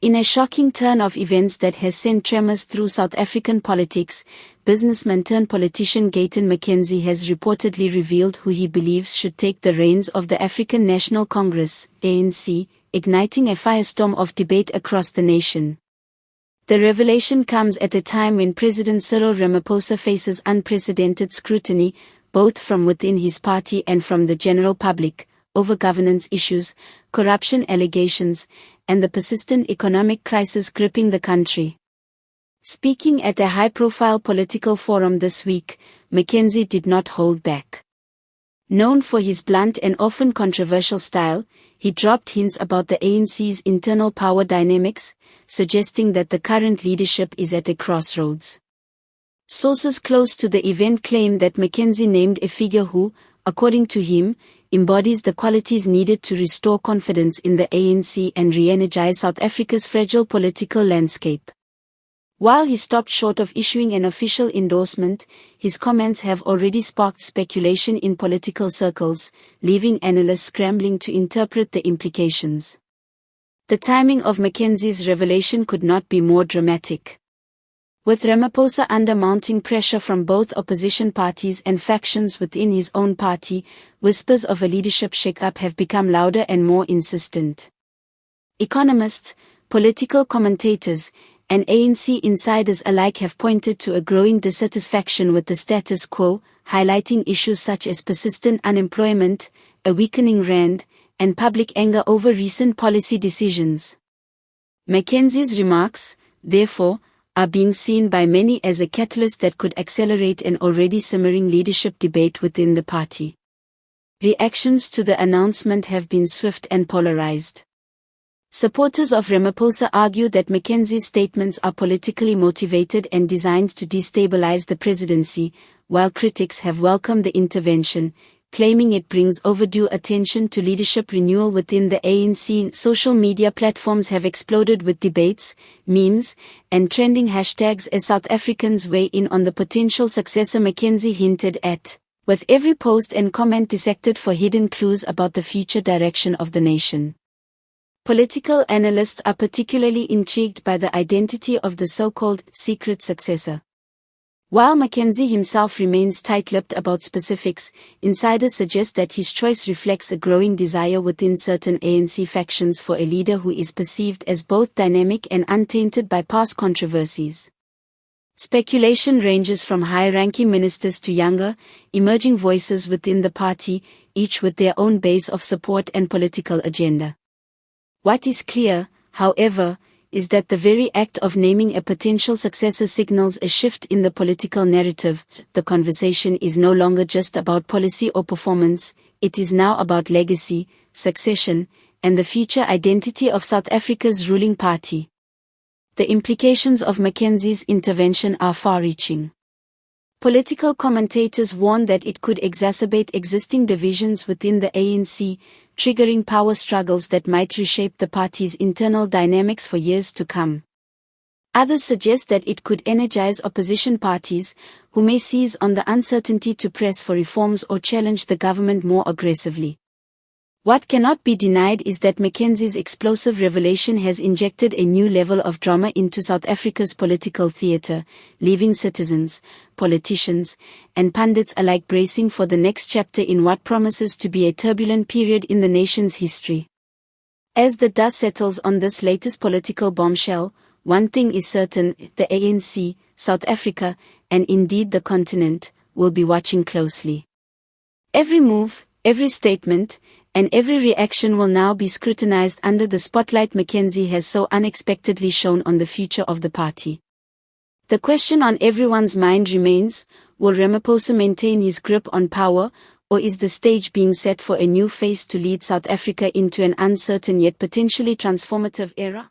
In a shocking turn of events that has sent tremors through South African politics, businessman turned politician Gayton McKenzie has reportedly revealed who he believes should take the reins of the African National Congress, ANC, igniting a firestorm of debate across the nation. The revelation comes at a time when President Cyril Ramaphosa faces unprecedented scrutiny, both from within his party and from the general public, over governance issues, corruption allegations, and the persistent economic crisis gripping the country. Speaking at a high-profile political forum this week, McKenzie did not hold back. Known for his blunt and often controversial style, he dropped hints about the ANC's internal power dynamics, suggesting that the current leadership is at a crossroads. Sources close to the event claim that McKenzie named a figure who, according to him, embodies the qualities needed to restore confidence in the ANC and re-energize South Africa's fragile political landscape. While he stopped short of issuing an official endorsement, his comments have already sparked speculation in political circles, leaving analysts scrambling to interpret the implications. The timing of McKenzie's revelation could not be more dramatic. With Ramaphosa under mounting pressure from both opposition parties and factions within his own party, whispers of a leadership shake-up have become louder and more insistent. Economists, political commentators, and ANC insiders alike have pointed to a growing dissatisfaction with the status quo, highlighting issues such as persistent unemployment, a weakening rand, and public anger over recent policy decisions. McKenzie's remarks, therefore, are being seen by many as a catalyst that could accelerate an already simmering leadership debate within the party. Reactions to the announcement have been swift and polarized. Supporters of Ramaphosa argue that McKenzie's statements are politically motivated and designed to destabilize the presidency, while critics have welcomed the intervention, claiming it brings overdue attention to leadership renewal within the ANC. Social media platforms have exploded with debates, memes, and trending hashtags as South Africans weigh in on the potential successor McKenzie hinted at, with every post and comment dissected for hidden clues about the future direction of the nation. Political analysts are particularly intrigued by the identity of the so-called secret successor. While McKenzie himself remains tight-lipped about specifics, insiders suggest that his choice reflects a growing desire within certain ANC factions for a leader who is perceived as both dynamic and untainted by past controversies. Speculation ranges from high-ranking ministers to younger, emerging voices within the party, each with their own base of support and political agenda. What is clear, however, is that the very act of naming a potential successor signals a shift in the political narrative. The conversation is no longer just about policy or performance, it is now about legacy, succession, and the future identity of South Africa's ruling party. The implications of McKenzie's intervention are far-reaching. Political commentators warn that it could exacerbate existing divisions within the ANC, triggering power struggles that might reshape the party's internal dynamics for years to come. Others suggest that it could energize opposition parties, who may seize on the uncertainty to press for reforms or challenge the government more aggressively. What cannot be denied is that McKenzie's explosive revelation has injected a new level of drama into South Africa's political theatre, leaving citizens, politicians, and pundits alike bracing for the next chapter in what promises to be a turbulent period in the nation's history. As the dust settles on this latest political bombshell, one thing is certain: the ANC, South Africa, and indeed the continent, will be watching closely. Every move, every statement, and every reaction will now be scrutinized under the spotlight McKenzie has so unexpectedly shone on the future of the party. The question on everyone's mind remains: will Ramaphosa maintain his grip on power, or is the stage being set for a new face to lead South Africa into an uncertain yet potentially transformative era?